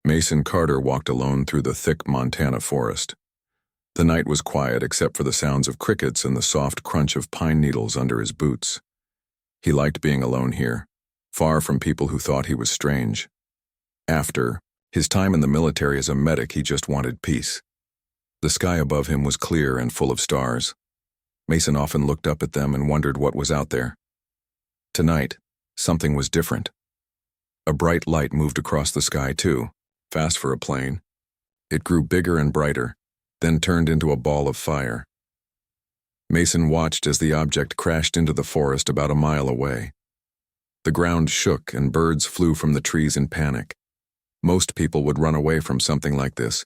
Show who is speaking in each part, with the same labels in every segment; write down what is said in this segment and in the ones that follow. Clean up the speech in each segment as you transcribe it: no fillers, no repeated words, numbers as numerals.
Speaker 1: Mason Carter walked alone through the thick Montana forest. The night was quiet except for the sounds of crickets and the soft crunch of pine needles under his boots. He liked being alone here, far from people who thought he was strange. After his time in the military as a medic, he just wanted peace. The sky above him was clear and full of stars. Mason often looked up at them and wondered what was out there. Tonight, something was different. A bright light moved across the sky too, fast for a plane. It grew bigger and brighter, then turned into a ball of fire. Mason watched as the object crashed into the forest about a mile away. The ground shook and birds flew from the trees in panic. Most people would run away from something like this,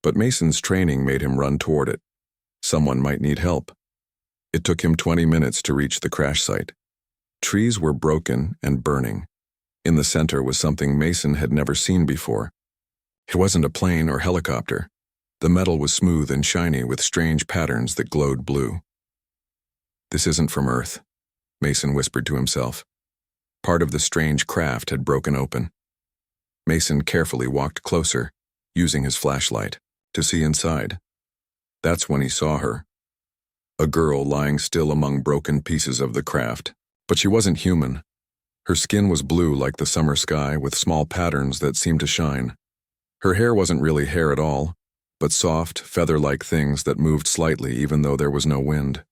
Speaker 1: but Mason's training made him run toward it. Someone might need help. It took him 20 minutes to reach the crash site. Trees were broken and burning. In the center was something Mason had never seen before. It wasn't a plane or helicopter. The metal was smooth and shiny with strange patterns that glowed blue. "This isn't from Earth," Mason whispered to himself. Part of the strange craft had broken open. Mason carefully walked closer, using his flashlight, to see inside. That's when he saw her. A girl lying still among broken pieces of the craft. But she wasn't human. Her skin was blue like the summer sky with small patterns that seemed to shine. Her hair wasn't really hair at all, but soft, feather-like things that moved slightly even though there was no wind.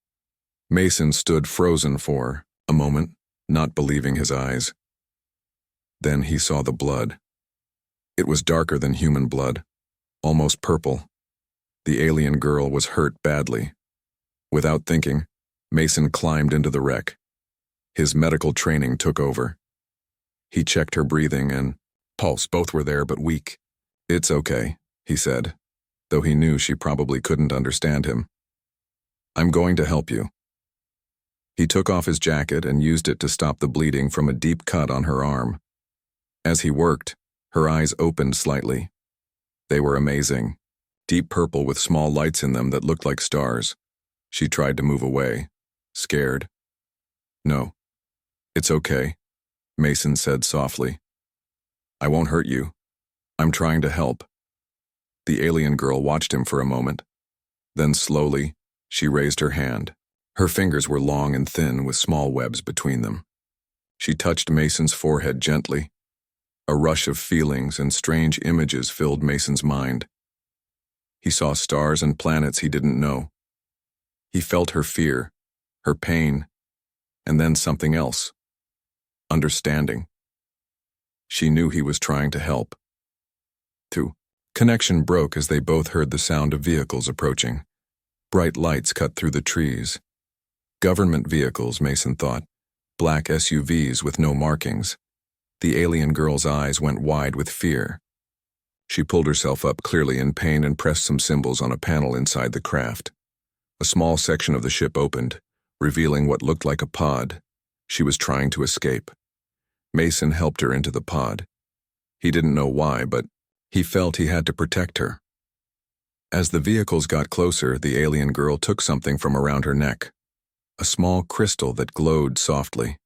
Speaker 1: Mason stood frozen for a moment, not believing his eyes. Then he saw the blood. It was darker than human blood, almost purple. The alien girl was hurt badly. Without thinking, Mason climbed into the wreck. His medical training took over. He checked her breathing and pulse. Both were there but weak. "It's okay," he said, though he knew she probably couldn't understand him. "I'm going to help you." He took off his jacket and used it to stop the bleeding from a deep cut on her arm. As he worked, her eyes opened slightly. They were amazing, deep purple with small lights in them that looked like stars. She tried to move away, scared. "No, it's okay," Mason said softly. "I won't hurt you. I'm trying to help." The alien girl watched him for a moment. Then slowly, she raised her hand. Her fingers were long and thin with small webs between them. She touched Mason's forehead gently. A rush of feelings and strange images filled Mason's mind. He saw stars and planets he didn't know. He felt her fear, her pain, and then something else. Understanding. She knew he was trying to help. Connection broke as they both heard the sound of vehicles approaching. Bright lights cut through the trees. Government vehicles, Mason thought. Black SUVs with no markings. The alien girl's eyes went wide with fear. She pulled herself up clearly in pain and pressed some symbols on a panel inside the craft. A small section of the ship opened, revealing what looked like a pod. She was trying to escape. Mason helped her into the pod. He didn't know why, but he felt he had to protect her. As the vehicles got closer, the alien girl took something from around her neck. A small crystal that glowed softly.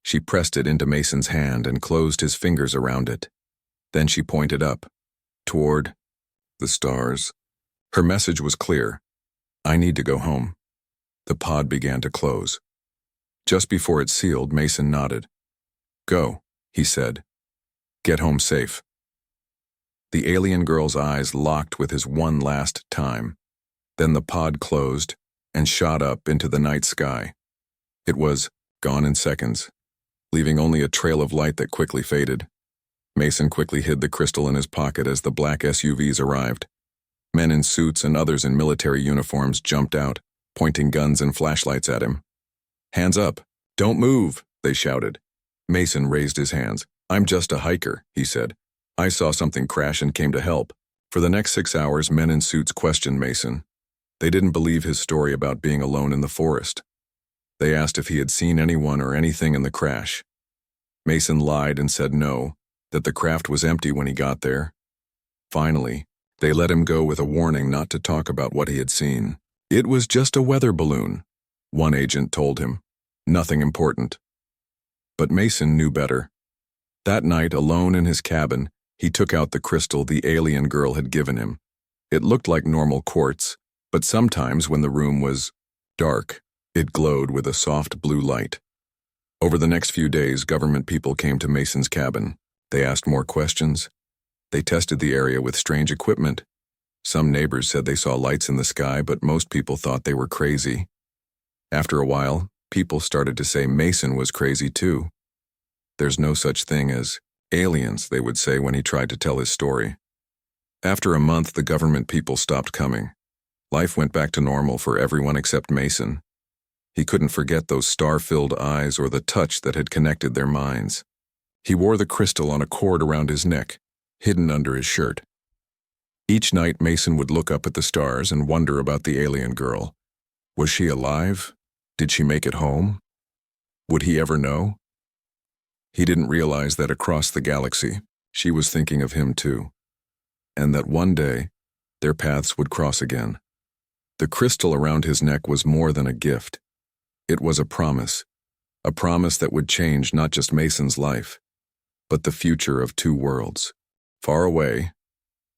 Speaker 1: She pressed it into Mason's hand and closed his fingers around it. Then she pointed up, toward the stars. Her message was clear. "I need to go home." The pod began to close. Just before it sealed, Mason nodded. "Go," he said. "Get home safe." The alien girl's eyes locked with his one last time. Then the pod closed and shot up into the night sky. It was gone in seconds, leaving only a trail of light that quickly faded. Mason quickly hid the crystal in his pocket as the black SUVs arrived. Men in suits and others in military uniforms jumped out, pointing guns and flashlights at him. "Hands up! Don't move!" they shouted. Mason raised his hands. "I'm just a hiker," he said. "I saw something crash and came to help." For the next 6 hours, men in suits questioned Mason. They didn't believe his story about being alone in the forest. They asked if he had seen anyone or anything in the crash. Mason lied and said no, that the craft was empty when he got there. Finally, they let him go with a warning not to talk about what he had seen. "It was just a weather balloon," one agent told him. "Nothing important." But Mason knew better. That night, alone in his cabin, He took out the crystal the alien girl had given him. It looked like normal quartz, but sometimes when the room was dark, it glowed with a soft blue light. Over the next few days, government people came to Mason's cabin. They asked more questions. They tested the area with strange equipment. Some neighbors said they saw lights in the sky, but most people thought they were crazy. After a while, people started to say Mason was crazy too. There's no such thing as aliens, they would say when he tried to tell his story. After a month, the government people stopped coming. Life went back to normal for everyone except Mason. He couldn't forget those star-filled eyes or the touch that had connected their minds. He wore the crystal on a cord around his neck, hidden under his shirt. Each night, Mason would look up at the stars and wonder about the alien girl. Was she alive? Did she make it home? Would he ever know? He didn't realize that across the galaxy, she was thinking of him too, and that one day, their paths would cross again. The crystal around his neck was more than a gift. It was a promise that would change not just Mason's life, but the future of two worlds. Far away,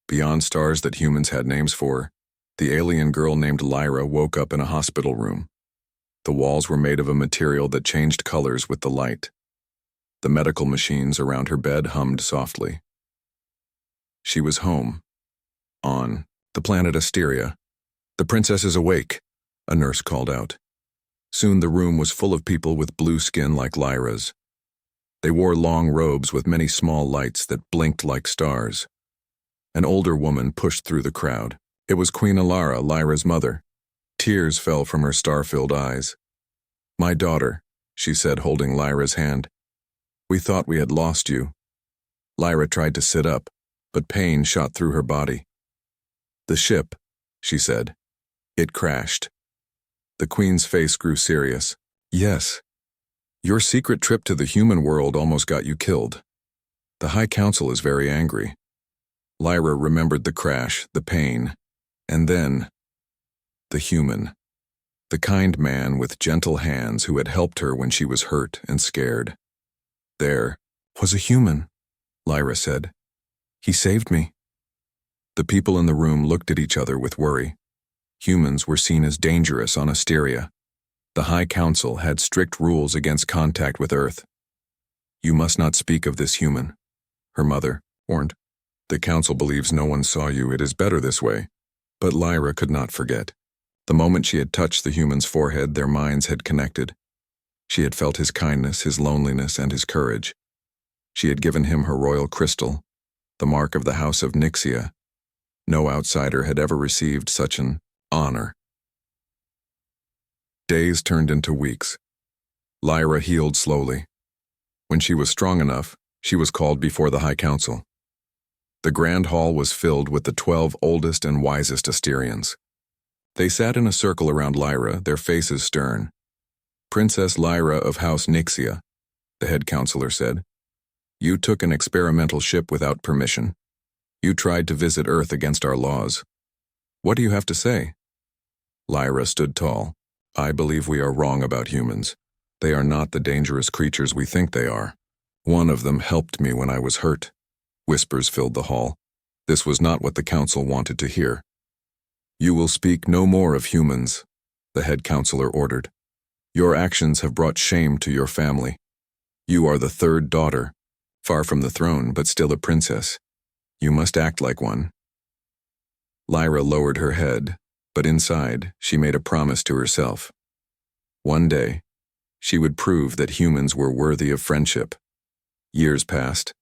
Speaker 1: beyond stars that humans had names for, the alien girl named Lyra woke up in a hospital room. The walls were made of a material that changed colors with the light. The medical machines around her bed hummed softly. She was home, on the planet Asteria. "The princess is awake," a nurse called out. Soon the room was full of people with blue skin like Lyra's. They wore long robes with many small lights that blinked like stars. An older woman pushed through the crowd. It was Queen Alara, Lyra's mother. Tears fell from her star-filled eyes. "My daughter," she said, holding Lyra's hand. "We thought we had lost you." Lyra tried to sit up, but pain shot through her body. "The ship," she said. "It crashed." The Queen's face grew serious. "Yes. Your secret trip to the human world almost got you killed. The High Council is very angry." Lyra remembered the crash, the pain, and then the human. The kind man with gentle hands who had helped her when she was hurt and scared. "There was a human," Lyra said. "He saved me." The people in the room looked at each other with worry. Humans were seen as dangerous on Asteria. The High Council had strict rules against contact with Earth. "You must not speak of this human," her mother warned. "The Council believes no one saw you. It is better this way." But Lyra could not forget. The moment she had touched the human's forehead, their minds had connected. She had felt his kindness, his loneliness, and his courage. She had given him her royal crystal, the mark of the House of Nixia. No outsider had ever received such an honor. Days turned into weeks. Lyra healed slowly. When she was strong enough, she was called before the High Council. The Grand Hall was filled with the 12 oldest and wisest Asterians. They sat in a circle around Lyra, their faces stern. "Princess Lyra of House Nixia," the head counselor said, "you took an experimental ship without permission. You tried to visit Earth against our laws. What do you have to say?" Lyra stood tall. "I believe we are wrong about humans. They are not the dangerous creatures we think they are. One of them helped me when I was hurt." Whispers filled the hall. This was not what the council wanted to hear. "You will speak no more of humans," the head counselor ordered. "Your actions have brought shame to your family. You are the third daughter, far from the throne, but still a princess. You must act like one." Lyra lowered her head, but inside, she made a promise to herself. One day, she would prove that humans were worthy of friendship. Years passed.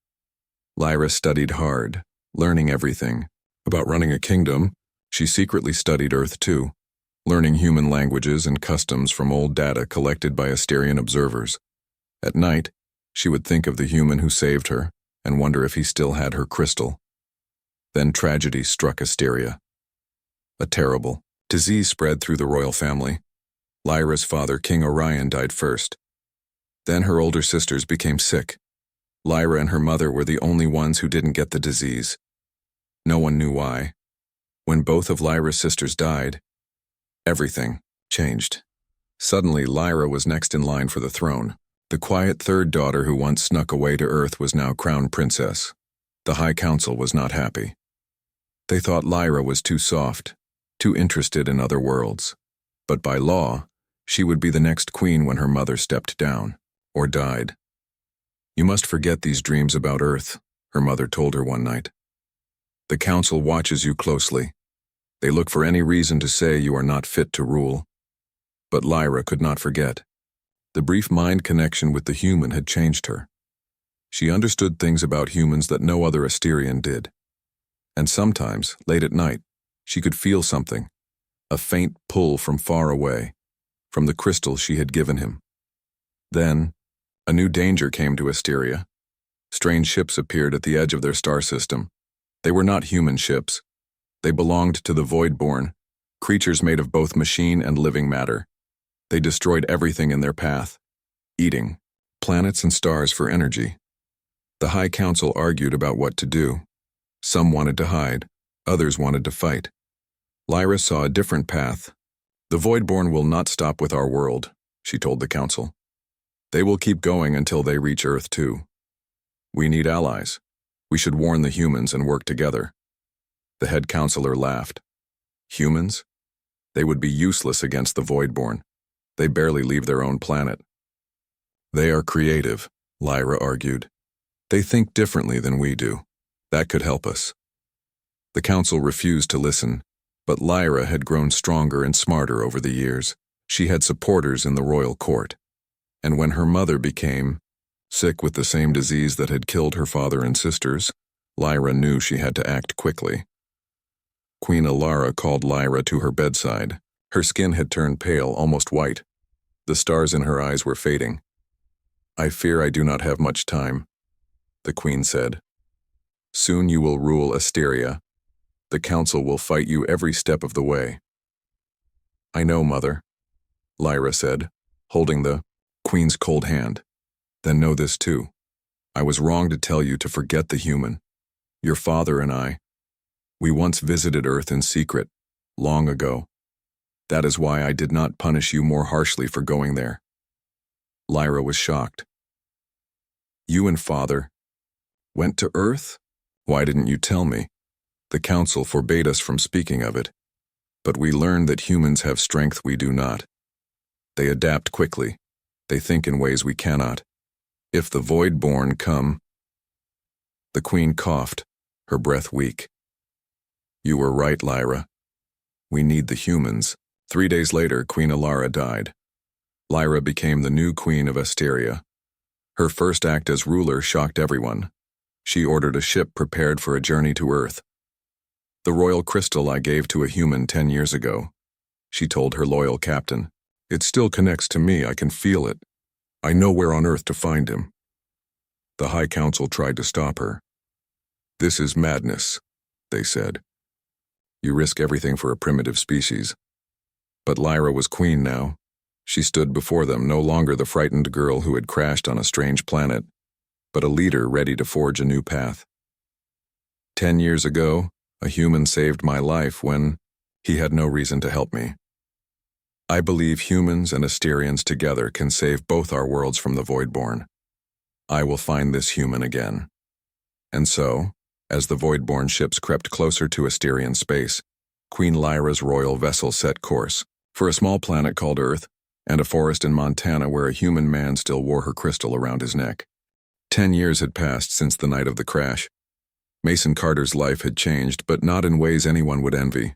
Speaker 1: Lyra studied hard, learning everything. About running a kingdom, she secretly studied Earth too, learning human languages and customs from old data collected by Asterian observers. At night, she would think of the human who saved her and wonder if he still had her crystal. Then tragedy struck Asteria. A terrible disease spread through the royal family. Lyra's father, King Orion, died first. Then her older sisters became sick. Lyra and her mother were the only ones who didn't get the disease. No one knew why. When both of Lyra's sisters died, everything changed. Suddenly, Lyra was next in line for the throne. The quiet third daughter who once snuck away to Earth was now crown princess. The High Council was not happy. They thought Lyra was too soft, too interested in other worlds. But by law, she would be the next queen when her mother stepped down, or died. "You must forget these dreams about Earth," her mother told her one night. "The council watches you closely. They look for any reason to say you are not fit to rule." But Lyra could not forget. The brief mind connection with the human had changed her. She understood things about humans that no other Asterian did. And sometimes, late at night, she could feel something, a faint pull from far away, from the crystal she had given him. Then, a new danger came to Asteria. Strange ships appeared at the edge of their star system. They were not human ships. They belonged to the Voidborn, creatures made of both machine and living matter. They destroyed everything in their path, eating planets and stars for energy. The High Council argued about what to do. Some wanted to hide, others wanted to fight. Lyra saw a different path. "The Voidborn will not stop with our world," she told the council. "They will keep going until they reach Earth too. We need allies. We should warn the humans and work together." The head counselor laughed. "Humans? They would be useless against the Voidborn. They barely leave their own planet." "They are creative," Lyra argued. "They think differently than we do. That could help us." The council refused to listen, but Lyra had grown stronger and smarter over the years. She had supporters in the royal court. And when her mother became sick with the same disease that had killed her father and sisters, Lyra knew she had to act quickly. Queen Alara called Lyra to her bedside. Her skin had turned pale, almost white. The stars in her eyes were fading. "I fear I do not have much time," the queen said. "Soon you will rule Asteria. The council will fight you every step of the way." "I know, mother," Lyra said, holding the queen's cold hand. "Then know this too. I was wrong to tell you to forget the human. Your father and I, we once visited Earth in secret, long ago. That is why I did not punish you more harshly for going there." Lyra was shocked. "You and father went to Earth? Why didn't you tell me? The council forbade us from speaking of it. But we learned that humans have strength we do not. They adapt quickly. They think in ways we cannot. If the Voidborn come..." The queen coughed, her breath weak. "You were right, Lyra. We need the humans." 3 days later, Queen Alara died. Lyra became the new queen of Asteria. Her first act as ruler shocked everyone. She ordered a ship prepared for a journey to Earth. "The royal crystal I gave to a human 10 years ago," she told her loyal captain. "It still connects to me, I can feel it. I know where on Earth to find him." The High Council tried to stop her. "This is madness," they said. "You risk everything for a primitive species." But Lyra was queen now. She stood before them, no longer the frightened girl who had crashed on a strange planet, but a leader ready to forge a new path. 10 years ago, a human saved my life when he had no reason to help me. I believe humans and Asterians together can save both our worlds from the Voidborn. I will find this human again." And so, as the Voidborn ships crept closer to Asterian space, Queen Lyra's royal vessel set course for a small planet called Earth and a forest in Montana where a human man still wore her crystal around his neck. 10 years had passed since the night of the crash. Mason Carter's life had changed, but not in ways anyone would envy.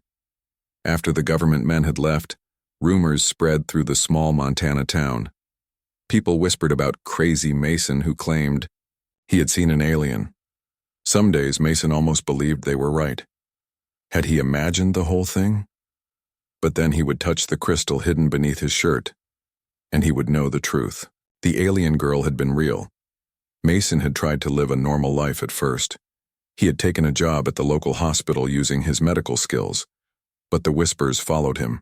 Speaker 1: After the government men had left, rumors spread through the small Montana town. People whispered about crazy Mason who claimed he had seen an alien. Some days Mason almost believed they were right. Had he imagined the whole thing? But then he would touch the crystal hidden beneath his shirt, and he would know the truth. The alien girl had been real. Mason had tried to live a normal life at first. He had taken a job at the local hospital using his medical skills, but the whispers followed him.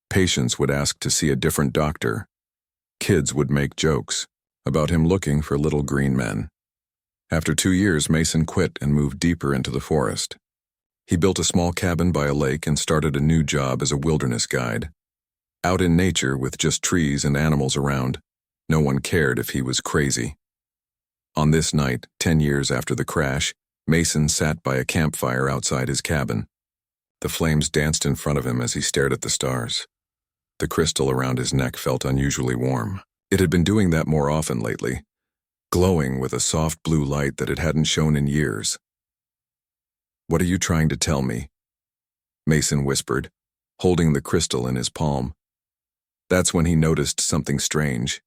Speaker 1: Patients would ask to see a different doctor. Kids would make jokes about him looking for little green men. After 2 years, Mason quit and moved deeper into the forest. He built a small cabin by a lake and started a new job as a wilderness guide. Out in nature with just trees and animals around, no one cared if he was crazy. On this night, 10 years after the crash, Mason sat by a campfire outside his cabin. The flames danced in front of him as he stared at the stars. The crystal around his neck felt unusually warm. It had been doing that more often lately, glowing with a soft blue light that it hadn't shown in years. "What are you trying to tell me?" Mason whispered, holding the crystal in his palm. That's when he noticed something strange.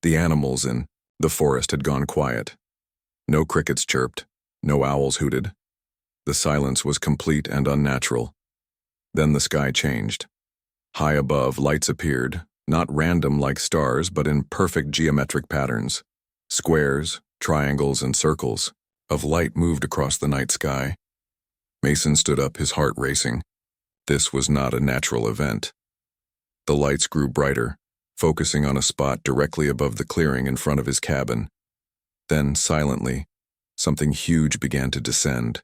Speaker 1: The animals in the forest had gone quiet. No crickets chirped, no owls hooted. The silence was complete and unnatural. Then the sky changed. High above, lights appeared, not random like stars, but in perfect geometric patterns. Squares, triangles, and circles of light moved across the night sky. Mason stood up, his heart racing. This was not a natural event. The lights grew brighter, focusing on a spot directly above the clearing in front of his cabin. Then, silently, something huge began to descend.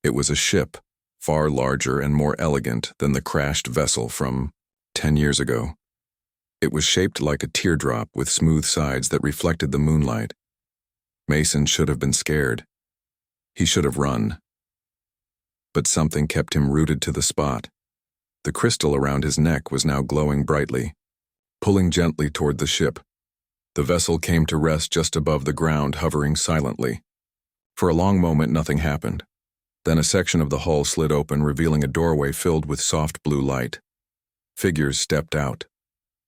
Speaker 1: It was a ship, far larger and more elegant than the crashed vessel from 10 years ago. It was shaped like a teardrop with smooth sides that reflected the moonlight. Mason should have been scared. He should have run. But something kept him rooted to the spot. The crystal around his neck was now glowing brightly, pulling gently toward the ship. The vessel came to rest just above the ground, hovering silently. For a long moment, nothing happened. Then a section of the hull slid open, revealing a doorway filled with soft blue light. Figures stepped out.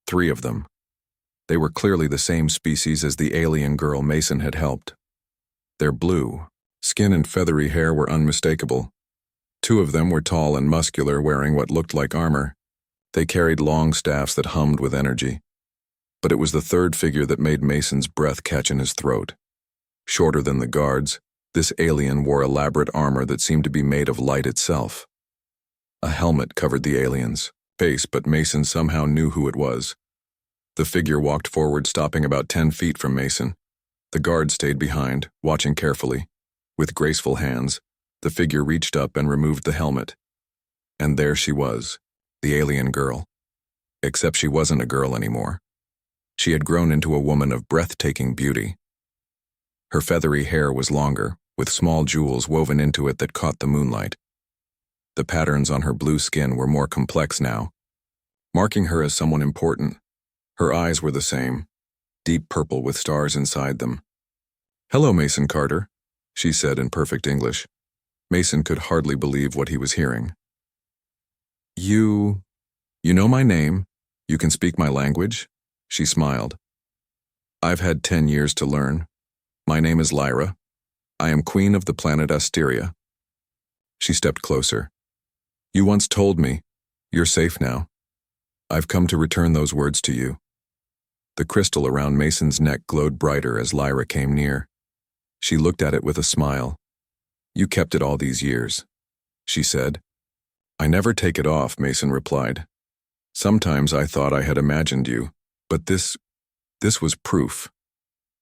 Speaker 1: 3 of them. They were clearly the same species as the alien girl Mason had helped. Their blue skin and feathery hair were unmistakable. 2 of them were tall and muscular, wearing what looked like armor. They carried long staffs that hummed with energy. But it was the 3rd figure that made Mason's breath catch in his throat. Shorter than the guards, this alien wore elaborate armor that seemed to be made of light itself. A helmet covered the alien's face, but Mason somehow knew who it was. The figure walked forward, stopping about 10 feet from Mason. The guard stayed behind, watching carefully. With graceful hands, the figure reached up and removed the helmet. And there she was, the alien girl. Except she wasn't a girl anymore. She had grown into a woman of breathtaking beauty. Her feathery hair was longer, with small jewels woven into it that caught the moonlight. The patterns on her blue skin were more complex now, marking her as someone important. Her eyes were the same, deep purple with stars inside them. "Hello, Mason Carter," she said in perfect English. Mason could hardly believe what he was hearing. You know my name? You can speak my language?" She smiled. "I've had 10 years to learn. My name is Lyra. I am queen of the planet Asteria." She stepped closer. "You once told me, you're safe now. I've come to return those words to you." The crystal around Mason's neck glowed brighter as Lyra came near. She looked at it with a smile. "You kept it all these years," she said. "I never take it off," Mason replied. "Sometimes I thought I had imagined you, but this was proof."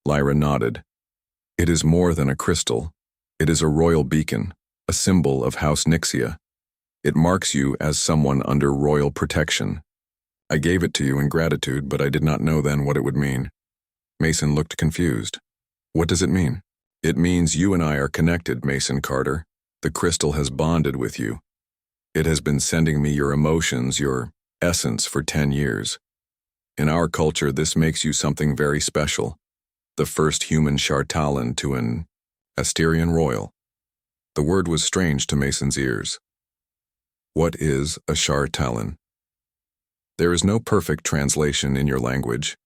Speaker 1: Lyra nodded. "It is more than a crystal. It is a royal beacon, a symbol of House Nixia. It marks you as someone under royal protection. I gave it to you in gratitude, but I did not know then what it would mean." Mason looked confused. "What does it mean?" "It means you and I are connected, Mason Carter. The crystal has bonded with you. It has been sending me your emotions, your essence for 10 years. In our culture, this makes you something very special. The first human Shartalan to an Asterian royal." The word was strange to Mason's ears. What is a Shartalan? There is no perfect translation in your language.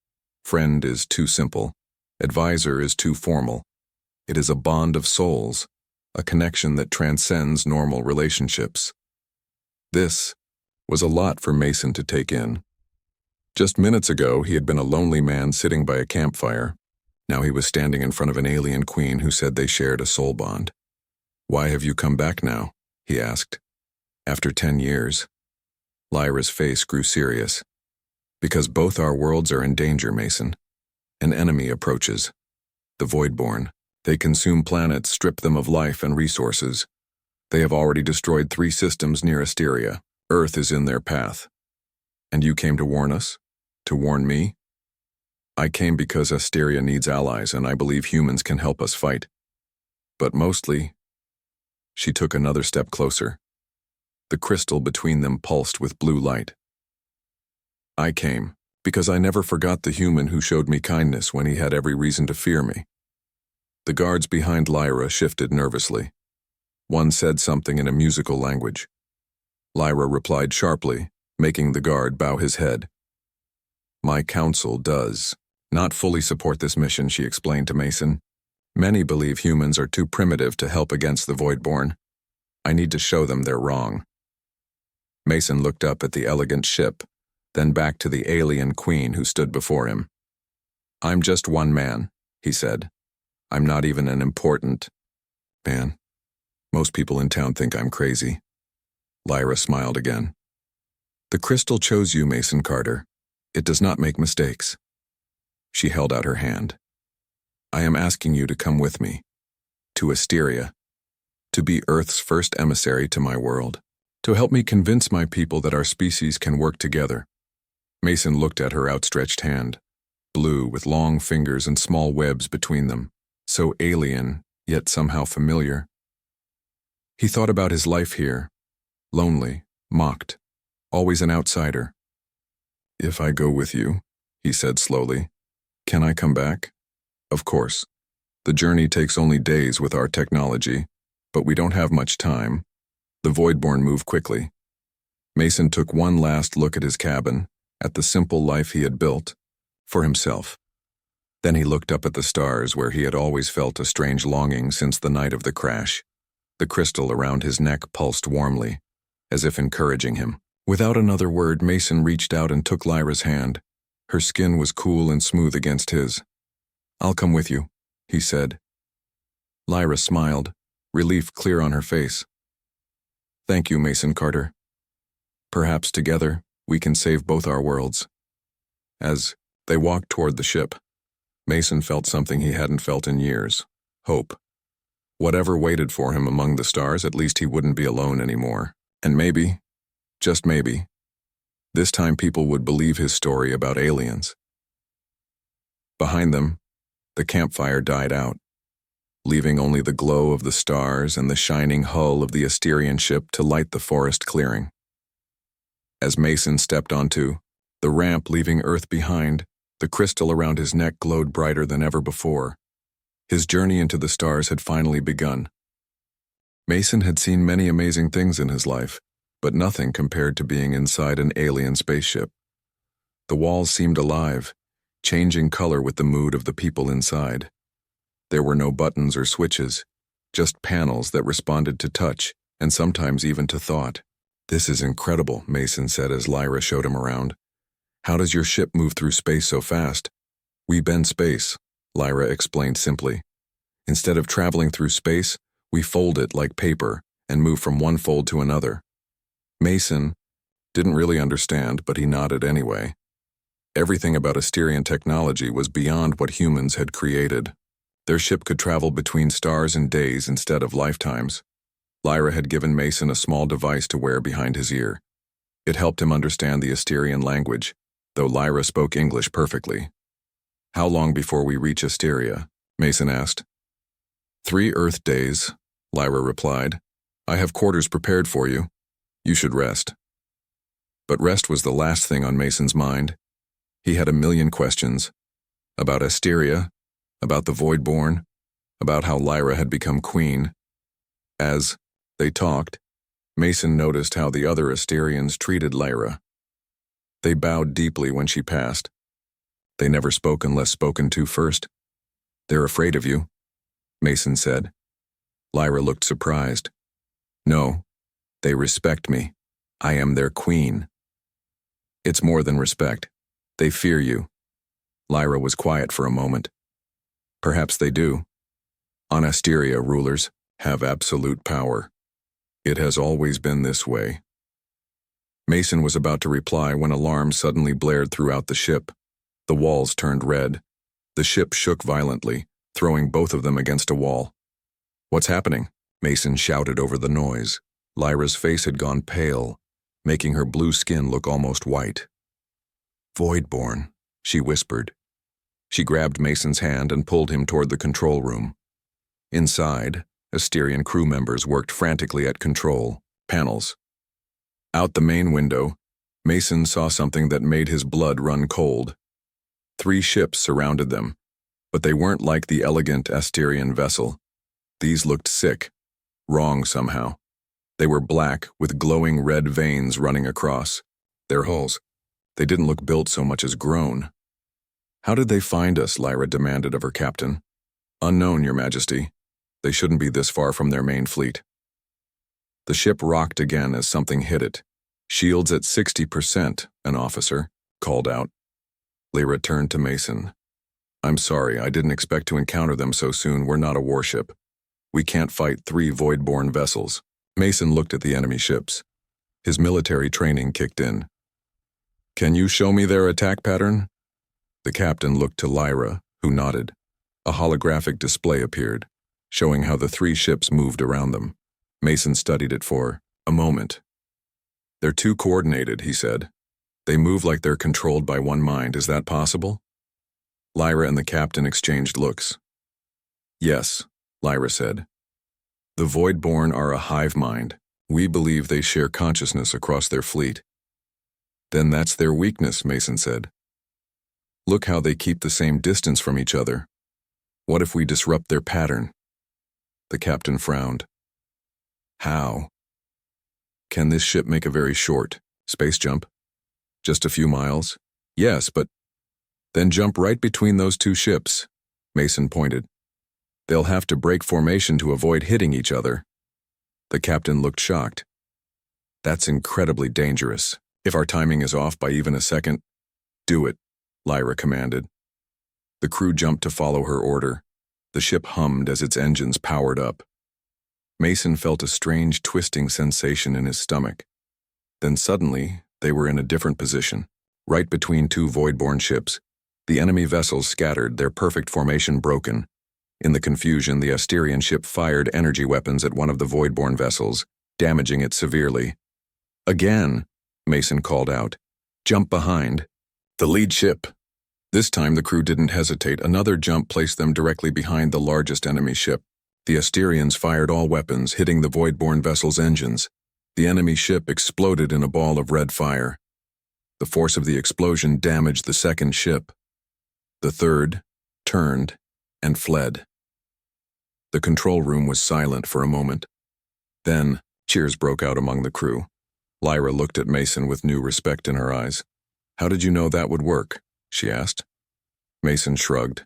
Speaker 1: Friend is too simple. Advisor is too formal. It is a bond of souls, a connection that transcends normal relationships. This was a lot for Mason to take in. Just minutes ago, he had been a lonely man sitting by a campfire. Now he was standing in front of an alien queen who said they shared a soul bond. "Why have you come back now?" he asked. "After 10 years. Lyra's face grew serious. "Because both our worlds are in danger, Mason. An enemy approaches. The Voidborn. They consume planets, strip them of life and resources. They have already destroyed 3 systems near Asteria. Earth is in their path. And you came to warn us? To warn me?" "I came because Asteria needs allies, and I believe humans can help us fight." But mostly, she took another step closer. The crystal between them pulsed with blue light. I came, because I never forgot the human who showed me kindness when he had every reason to fear me. The guards behind Lyra shifted nervously. One said something in a musical language. Lyra replied sharply, making the guard bow his head. My council does not fully support this mission, she explained to Mason. Many believe humans are too primitive to help against the Voidborn. I need to show them they're wrong. Mason looked up at the elegant ship, then back to the alien queen who stood before him. I'm just one man, he said. I'm not even an important man. Most people in town think I'm crazy. Lyra smiled again. The crystal chose you, Mason Carter. It does not make mistakes. She held out her hand. I am asking you to come with me, to Asteria, to be Earth's first emissary to my world, to help me convince my people that our species can work together. Mason looked at her outstretched hand, blue with long fingers and small webs between them, so alien, yet somehow familiar. He thought about his life here, lonely, mocked, always an outsider. If I go with you, he said slowly, can I come back? Of course. The journey takes only days with our technology, but we don't have much time. The Voidborn moved quickly. Mason took one last look at his cabin, at the simple life he had built, for himself. Then he looked up at the stars where he had always felt a strange longing since the night of the crash. The crystal around his neck pulsed warmly, as if encouraging him. Without another word, Mason reached out and took Lyra's hand. Her skin was cool and smooth against his. I'll come with you, he said. Lyra smiled, relief clear on her face. Thank you, Mason Carter. Perhaps together, we can save both our worlds. As they walked toward the ship, Mason felt something he hadn't felt in years, hope. Whatever waited for him among the stars, at least he wouldn't be alone anymore. And maybe, just maybe, this time people would believe his story about aliens. Behind them, the campfire died out, leaving only the glow of the stars and the shining hull of the Asterian ship to light the forest clearing. As Mason stepped onto the ramp leaving Earth behind, the crystal around his neck glowed brighter than ever before. His journey into the stars had finally begun. Mason had seen many amazing things in his life, but nothing compared to being inside an alien spaceship. The walls seemed alive, changing color with the mood of the people inside. There were no buttons or switches, just panels that responded to touch, and sometimes even to thought. This is incredible, Mason said as Lyra showed him around. How does your ship move through space so fast? We bend space, Lyra explained simply. Instead of traveling through space, we fold it like paper and move from one fold to another. Mason didn't really understand, but he nodded anyway. Everything about Asterian technology was beyond what humans had created. Their ship could travel between stars in days instead of lifetimes. Lyra had given Mason a small device to wear behind his ear. It helped him understand the Asterian language, though Lyra spoke English perfectly. How long before we reach Asteria? Mason asked. 3 Earth days, Lyra replied. I have quarters prepared for you. You should rest. But rest was the last thing on Mason's mind. He had a million questions. About Asteria, about the Voidborn, about how Lyra had become queen. As they talked, Mason noticed how the other Asterians treated Lyra. They bowed deeply when she passed. They never spoke unless spoken to first. They're afraid of you, Mason said. Lyra looked surprised. No, they respect me. I am their queen. It's more than respect. They fear you. Lyra was quiet for a moment. Perhaps they do. On Asteria, rulers have absolute power. It has always been this way. Mason was about to reply when alarms suddenly blared throughout the ship. The walls turned red. The ship shook violently, throwing both of them against a wall. What's happening? Mason shouted over the noise. Lyra's face had gone pale, making her blue skin look almost white. Voidborn, she whispered. She grabbed Mason's hand and pulled him toward the control room. Inside, Asterian crew members worked frantically at control panels. Out the main window, Mason saw something that made his blood run cold. 3 ships surrounded them, but they weren't like the elegant Asterian vessel. These looked sick, wrong somehow. They were black, with glowing red veins running across their hulls. They didn't look built so much as grown. "How did they find us?" Lyra demanded of her captain. "Unknown, Your Majesty. They shouldn't be this far from their main fleet." The ship rocked again as something hit it. "Shields at 60%, an officer called out. Lyra turned to Mason. "I'm sorry, I didn't expect to encounter them so soon. We're not a warship. We can't fight 3 void-born vessels." Mason looked at the enemy ships. His military training kicked in. "Can you show me their attack pattern?" The captain looked to Lyra, who nodded. A holographic display appeared, showing how the 3 ships moved around them. Mason studied it for a moment. "They're too coordinated," he said. "They move like they're controlled by one mind. Is that possible?" Lyra and the captain exchanged looks. "Yes," Lyra said. "The Voidborn are a hive mind. We believe they share consciousness across their fleet." "Then that's their weakness," Mason said. "Look how they keep the same distance from each other. What if we disrupt their pattern?" The captain frowned. "How?" "Can this ship make a very short space jump? Just a few miles?" "Yes, but..." "Then jump right between those 2 ships," Mason pointed. "They'll have to break formation to avoid hitting each other." The captain looked shocked. "That's incredibly dangerous. If our timing is off by even a second..." "Do it," Lyra commanded. The crew jumped to follow her order. The ship hummed as its engines powered up. Mason felt a strange twisting sensation in his stomach. Then suddenly, they were in a different position, right between 2 voidborn ships. The enemy vessels scattered, their perfect formation broken. In the confusion, the Asterian ship fired energy weapons at one of the voidborn vessels, damaging it severely. "Again," Mason called out. "Jump behind." The lead ship. This time the crew didn't hesitate. Another jump placed them directly behind the largest enemy ship. The Asterians fired all weapons, hitting the voidborn vessel's engines. The enemy ship exploded in a ball of red fire. The force of the explosion damaged the second ship. The third turned and fled. The control room was silent for a moment. Then, cheers broke out among the crew. Lyra looked at Mason with new respect in her eyes. "How did you know that would work?" she asked. Mason shrugged.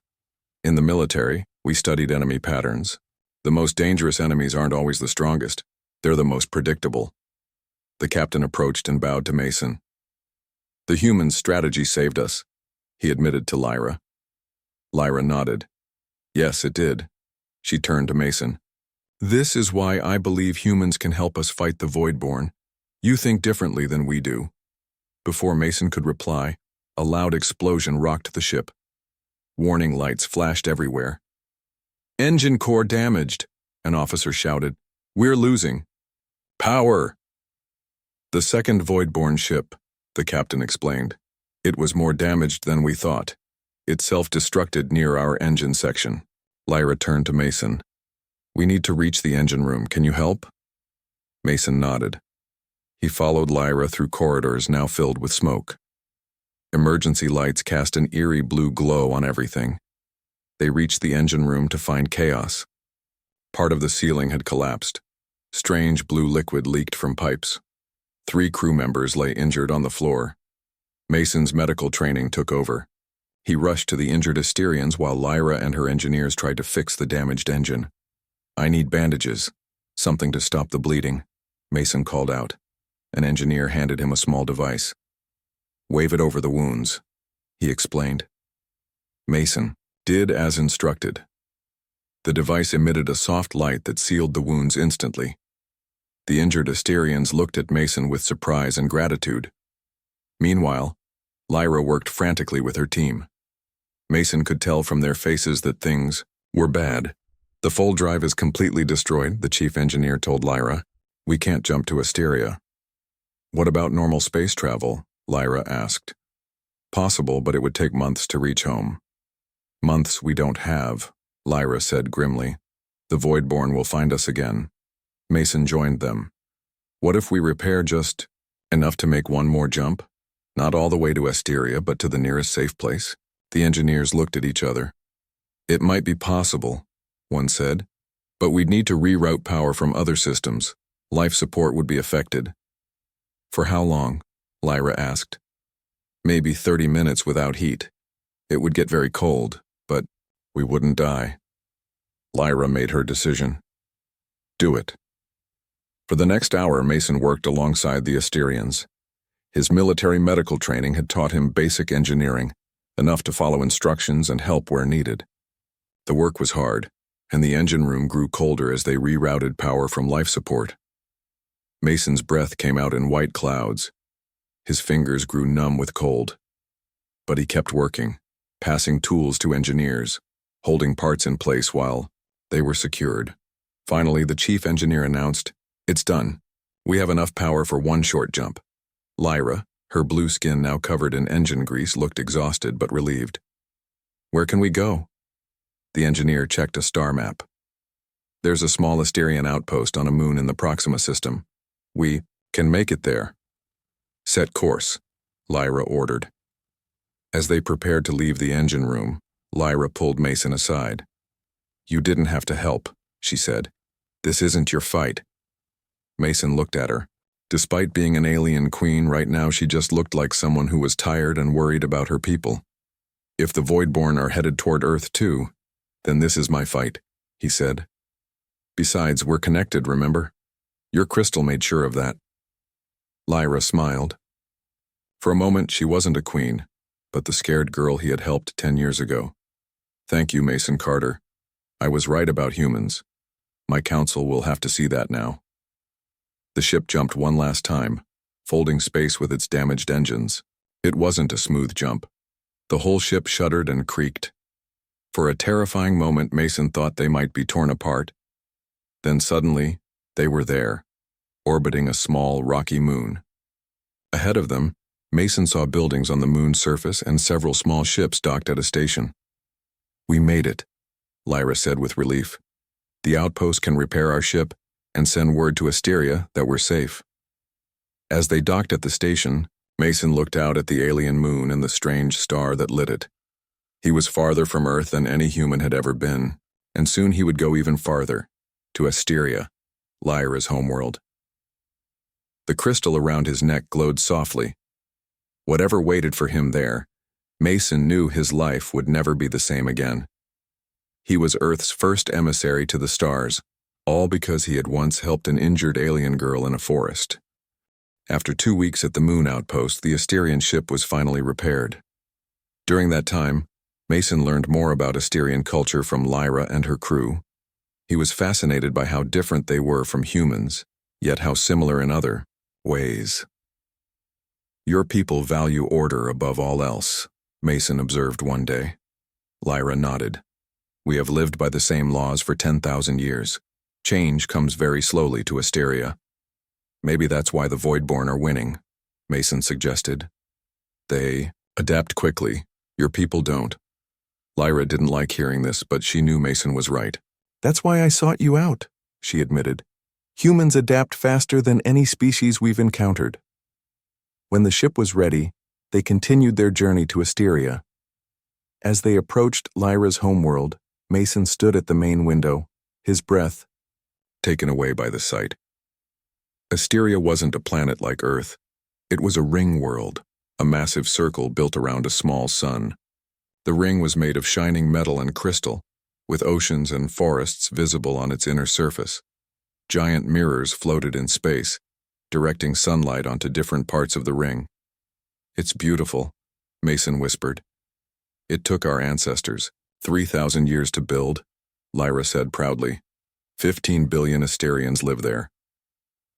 Speaker 1: "In the military, we studied enemy patterns. The most dangerous enemies aren't always the strongest. They're the most predictable." The captain approached and bowed to Mason. "The humans' strategy saved us," he admitted to Lyra. Lyra nodded. "Yes, it did." She turned to Mason. "This is why I believe humans can help us fight the Voidborn. You think differently than we do." Before Mason could reply, a loud explosion rocked the ship. Warning lights flashed everywhere. "Engine core damaged," an officer shouted. "We're losing." "Power!" "The second Voidborn ship," the captain explained. "It was more damaged than we thought. It self-destructed near our engine section." Lyra turned to Mason. "We need to reach the engine room. Can you help?" Mason nodded. He followed Lyra through corridors now filled with smoke. Emergency lights cast an eerie blue glow on everything. They reached the engine room to find chaos. Part of the ceiling had collapsed. Strange blue liquid leaked from pipes. 3 crew members lay injured on the floor. Mason's medical training took over. He rushed to the injured Asterians while Lyra and her engineers tried to fix the damaged engine. "I need bandages. Something to stop the bleeding," Mason called out. An engineer handed him a small device. "Wave it over the wounds," he explained. Mason did as instructed. The device emitted a soft light that sealed the wounds instantly. The injured Asterians looked at Mason with surprise and gratitude. Meanwhile, Lyra worked frantically with her team. Mason could tell from their faces that things were bad. "The full drive is completely destroyed," the chief engineer told Lyra. "We can't jump to Asteria." "What about normal space travel?" Lyra asked. "Possible, but it would take months to reach home." "Months we don't have," Lyra said grimly. The Voidborn will find us again. Mason joined them. What if we repair just enough to make one more jump? Not all the way to Asteria, but to the nearest safe place? The engineers looked at each other. It might be possible, one said, but we'd need to reroute power from other systems. Life support would be affected. For how long? Lyra asked. Maybe 30 minutes without heat. It would get very cold, but we wouldn't die. Lyra made her decision. Do it. For the next hour, Mason worked alongside the Asterians. His military medical training had taught him basic engineering, enough to follow instructions and help where needed. The work was hard, and the engine room grew colder as they rerouted power from life support. Mason's breath came out in white clouds. His fingers grew numb with cold. But he kept working, passing tools to engineers, holding parts in place while they were secured. Finally, the chief engineer announced, "It's done. We have enough power for one short jump." Lyra, her blue skin now covered in engine grease, looked exhausted but relieved. "Where can we go?" The engineer checked a star map. "There's a small Asterian outpost on a moon in the Proxima system. We can make it there." "Set course," Lyra ordered. As they prepared to leave the engine room, Lyra pulled Mason aside. "You didn't have to help," she said. "This isn't your fight." Mason looked at her. Despite being an alien queen, right now she just looked like someone who was tired and worried about her people. "If the Voidborn are headed toward Earth too, then this is my fight," he said. "Besides, we're connected, remember? Your crystal made sure of that." Lyra smiled. For a moment, she wasn't a queen, but the scared girl he had helped 10 years ago. "Thank you, Mason Carter. I was right about humans. My council will have to see that now." The ship jumped one last time, folding space with its damaged engines. It wasn't a smooth jump. The whole ship shuddered and creaked. For a terrifying moment, Mason thought they might be torn apart. Then suddenly, they were there, orbiting a small, rocky moon. Ahead of them, Mason saw buildings on the moon's surface and several small ships docked at a station. "We made it," Lyra said with relief. "The outpost can repair our ship and send word to Asteria that we're safe." As they docked at the station, Mason looked out at the alien moon and the strange star that lit it. He was farther from Earth than any human had ever been, and soon he would go even farther, to Asteria, Lyra's homeworld. The crystal around his neck glowed softly. Whatever waited for him there, Mason knew his life would never be the same again. He was Earth's first emissary to the stars, all because he had once helped an injured alien girl in a forest. After 2 weeks at the moon outpost, the Asterian ship was finally repaired. During that time, Mason learned more about Asterian culture from Lyra and her crew. He was fascinated by how different they were from humans, yet how similar in other ways. "Your people value order above all else," Mason observed one day. Lyra nodded. "We have lived by the same laws for 10,000 years. Change comes very slowly to Asteria." "Maybe that's why the Voidborn are winning," Mason suggested. "They adapt quickly. Your people don't." Lyra didn't like hearing this, but she knew Mason was right. "That's why I sought you out," she admitted. "Humans adapt faster than any species we've encountered." When the ship was ready, they continued their journey to Asteria. As they approached Lyra's homeworld, Mason stood at the main window, his breath taken away by the sight. Asteria wasn't a planet like Earth. It was a ring world, a massive circle built around a small sun. The ring was made of shining metal and crystal, with oceans and forests visible on its inner surface. Giant mirrors floated in space, directing sunlight onto different parts of the ring. "It's beautiful," Mason whispered. "It took our ancestors 3,000 years to build," Lyra said proudly. 15 billion Asterians live there.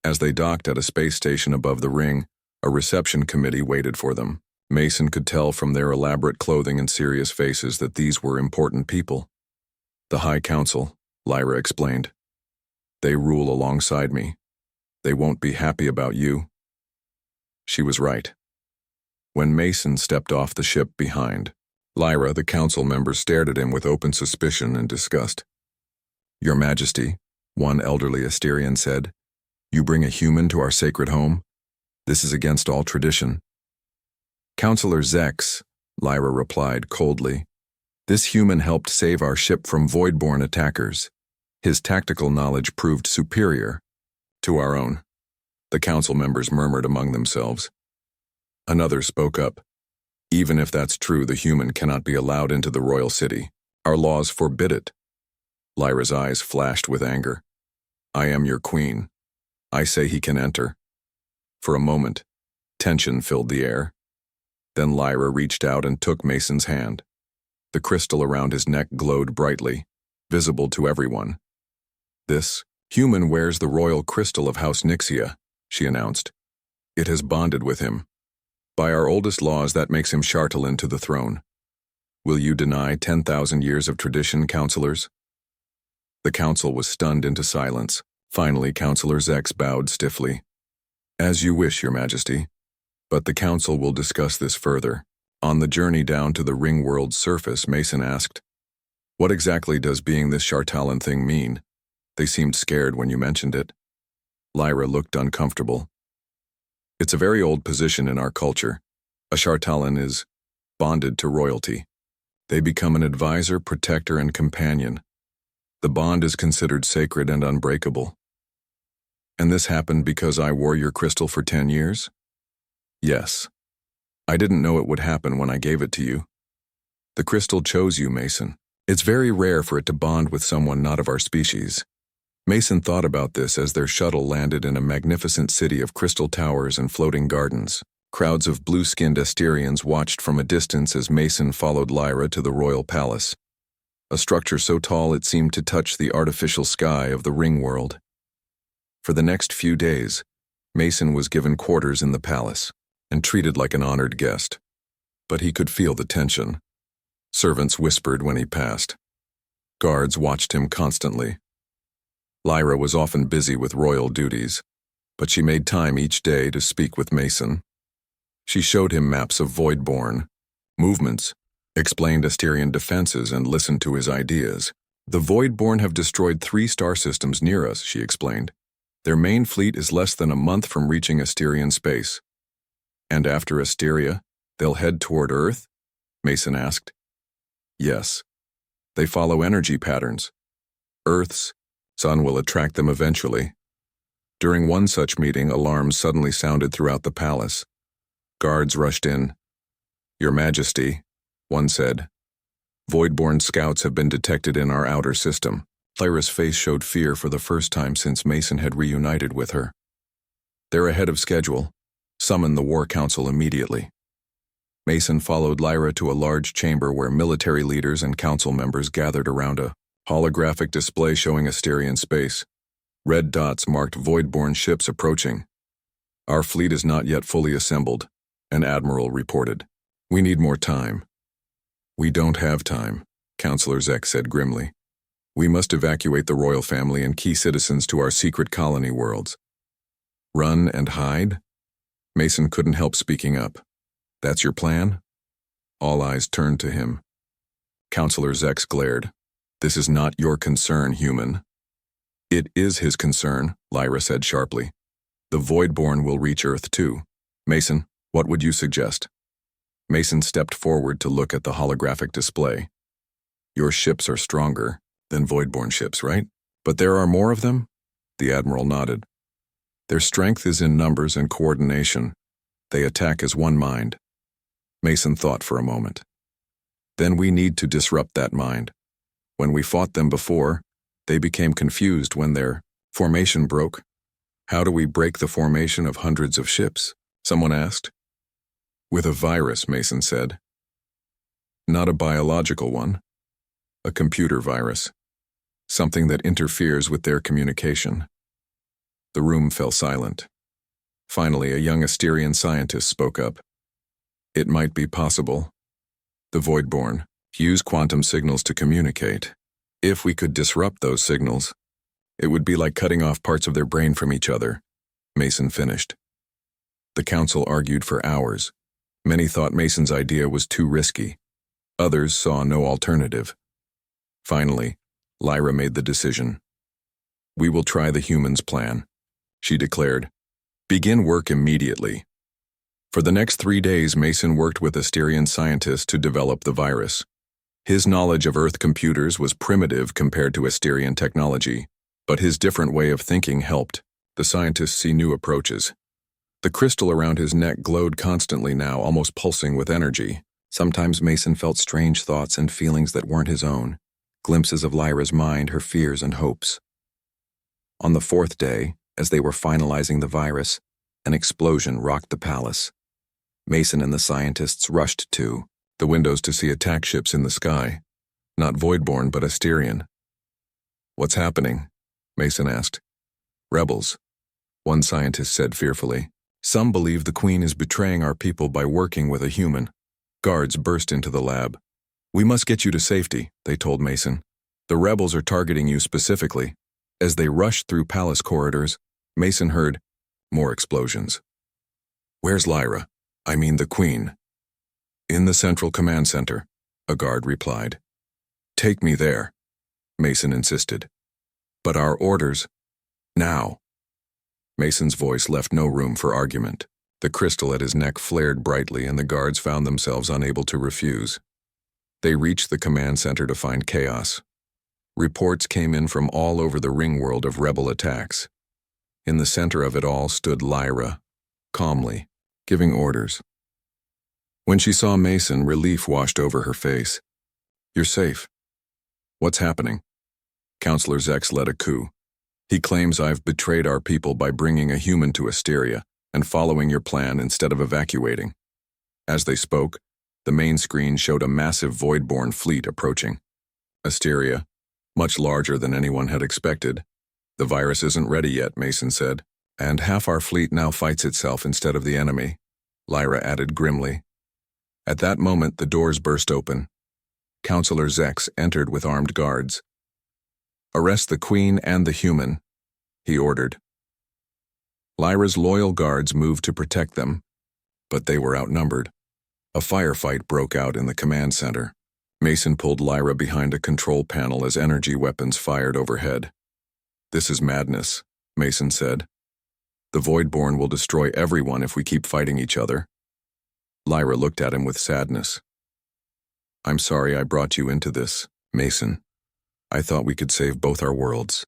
Speaker 1: As they docked at a space station above the ring, a reception committee waited for them. Mason could tell from their elaborate clothing and serious faces that these were important people. "The High Council," Lyra explained. "They rule alongside me. They won't be happy about you." She was right. When Mason stepped off the ship behind, Lyra, the council member, stared at him with open suspicion and disgust. Your Majesty, one elderly Asterian said, you bring a human to our sacred home? This is against all tradition. Counselor Zex, Lyra replied coldly. This human helped save our ship from void-born attackers. His tactical knowledge proved superior to our own. The council members murmured among themselves. Another spoke up. Even if that's true, the human cannot be allowed into the royal city. Our laws forbid it. Lyra's eyes flashed with anger. I am your queen. I say he can enter. For a moment, tension filled the air. Then Lyra reached out and took Mason's hand. The crystal around his neck glowed brightly, visible to everyone. This human wears the royal crystal of House Nixia, she announced. It has bonded with him. By our oldest laws, that makes him Shartalan to the throne. Will you deny 10,000 years of tradition, counselors? The council was stunned into silence. Finally, Counselor Zex bowed stiffly. As you wish, Your Majesty. But the council will discuss this further. On the journey down to the ring world's surface, Mason asked, what exactly does being this Shartalan thing mean? They seemed scared when you mentioned it. Lyra looked uncomfortable. It's a very old position in our culture. A Shartalan is bonded to royalty. They become an advisor, protector, and companion. The bond is considered sacred and unbreakable. And this happened because I wore your crystal for 10 years? Yes. I didn't know it would happen when I gave it to you. The crystal chose you, Mason. It's very rare for it to bond with someone not of our species. Mason thought about this as their shuttle landed in a magnificent city of crystal towers and floating gardens. Crowds of blue-skinned Asterians watched from a distance as Mason followed Lyra to the royal palace, a structure so tall it seemed to touch the artificial sky of the ring world. For the next few days, Mason was given quarters in the palace and treated like an honored guest. But he could feel the tension. Servants whispered when he passed. Guards watched him constantly. Lyra was often busy with royal duties, but she made time each day to speak with Mason. She showed him maps of Voidborn, movements, explained Asterian defenses, and listened to his ideas. The Voidborn have destroyed 3 star systems near us, she explained. Their main fleet is less than a month from reaching Asterian space. And after Asteria, they'll head toward Earth? Mason asked. Yes. They follow energy patterns. Earth's sun will attract them eventually. During one such meeting, alarms suddenly sounded throughout the palace. Guards rushed in. Your Majesty, one said, Voidborn scouts have been detected in our outer system. Lyra's face showed fear for the first time since Mason had reunited with her. They're ahead of schedule. Summon the War Council immediately. Mason followed Lyra to a large chamber where military leaders and council members gathered around a holographic display showing Asterian space. Red dots marked Voidborn ships approaching. Our fleet is not yet fully assembled, an admiral reported. We need more time. We don't have time, Counselor Zex said grimly. We must evacuate the royal family and key citizens to our secret colony worlds. Run and hide? Mason couldn't help speaking up. That's your plan? All eyes turned to him. Counselor Zex glared. This is not your concern, human. It is his concern, Lyra said sharply. The Voidborn will reach Earth too. Mason, what would you suggest? Mason stepped forward to look at the holographic display. Your ships are stronger than Voidborn ships, right? But there are more of them? The Admiral nodded. Their strength is in numbers and coordination. They attack as one mind. Mason thought for a moment. Then we need to disrupt that mind. When we fought them before, they became confused when their formation broke. How do we break the formation of hundreds of ships? Someone asked. With a virus, Mason said. Not a biological one. A computer virus. Something that interferes with their communication. The room fell silent. Finally, a young Asterian scientist spoke up. It might be possible. The Voidborn use quantum signals to communicate. If we could disrupt those signals, it would be like cutting off parts of their brain from each other, Mason finished. The council argued for hours. Many thought Mason's idea was too risky. Others saw no alternative. Finally, Lyra made the decision. "We will try the humans' plan," she declared. "Begin work immediately." For the next 3 days, Mason worked with Asterian scientists to develop the virus. His knowledge of Earth computers was primitive compared to Asterian technology, but his different way of thinking helped the scientists see new approaches. The crystal around his neck glowed constantly now, almost pulsing with energy. Sometimes Mason felt strange thoughts and feelings that weren't his own, glimpses of Lyra's mind, her fears and hopes. On the 4th day, as they were finalizing the virus, an explosion rocked the palace. Mason and the scientists rushed to the windows to see attack ships in the sky. Not Voidborn, but Asterian. "What's happening?" Mason asked. "Rebels," one scientist said fearfully. "Some believe the Queen is betraying our people by working with a human." Guards burst into the lab. "We must get you to safety," they told Mason. "The rebels are targeting you specifically." As they rushed through palace corridors, Mason heard more explosions. "Where's Lyra? I mean the Queen." "In the Central Command Center," a guard replied. "Take me there," Mason insisted. "But our orders, now." Mason's voice left no room for argument. The crystal at his neck flared brightly, and the guards found themselves unable to refuse. They reached the command center to find chaos. Reports came in from all over the ring world of rebel attacks. In the center of it all stood Lyra, calmly, giving orders. When she saw Mason, relief washed over her face. "You're safe." "What's happening?" "Counselor Zex led a coup. He claims I've betrayed our people by bringing a human to Asteria and following your plan instead of evacuating." As they spoke, the main screen showed a massive Voidborn fleet approaching. Asteria, much larger than anyone had expected. "The virus isn't ready yet," Mason said, "and half our fleet now fights itself instead of the enemy," Lyra added grimly. At that moment, the doors burst open. Counselor Zex entered with armed guards. "Arrest the Queen and the human," he ordered. Lyra's loyal guards moved to protect them, but they were outnumbered. A firefight broke out in the command center. Mason pulled Lyra behind a control panel as energy weapons fired overhead. "This is madness," Mason said. "The Voidborn will destroy everyone if we keep fighting each other." Lyra looked at him with sadness. "I'm sorry I brought you into this, Mason. I thought we could save both our worlds."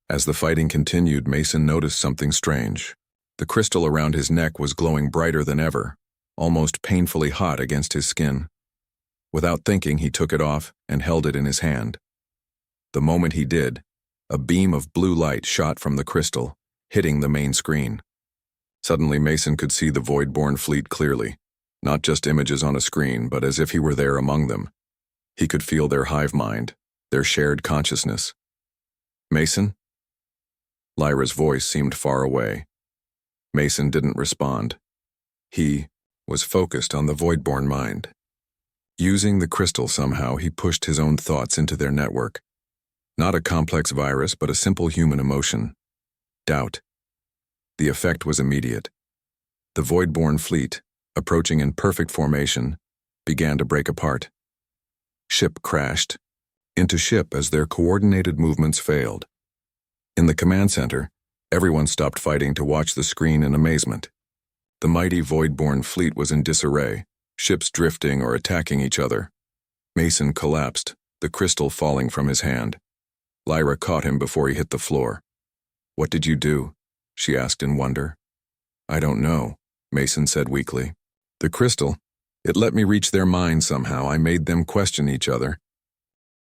Speaker 1: As the fighting continued, Mason noticed something strange. The crystal around his neck was glowing brighter than ever, almost painfully hot against his skin. Without thinking, he took it off and held it in his hand. The moment he did, a beam of blue light shot from the crystal, hitting the main screen. Suddenly, Mason could see the Voidborn fleet clearly, not just images on a screen, but as if he were there among them. He could feel their hive mind, their shared consciousness. "Mason?" Lyra's voice seemed far away. Mason didn't respond. He was focused on the Voidborn mind. Using the crystal somehow, he pushed his own thoughts into their network. Not a complex virus, but a simple human emotion. Doubt. The effect was immediate. The Voidborn fleet, approaching in perfect formation, began to break apart. Ship crashed into ship as their coordinated movements failed. In the command center, everyone stopped fighting to watch the screen in amazement. The mighty Voidborn fleet was in disarray, ships drifting or attacking each other. Mason collapsed, the crystal falling from his hand. Lyra caught him before he hit the floor. "What did you do?" she asked in wonder. "I don't know," Mason said weakly. "The crystal, it let me reach their minds somehow. I made them question each other.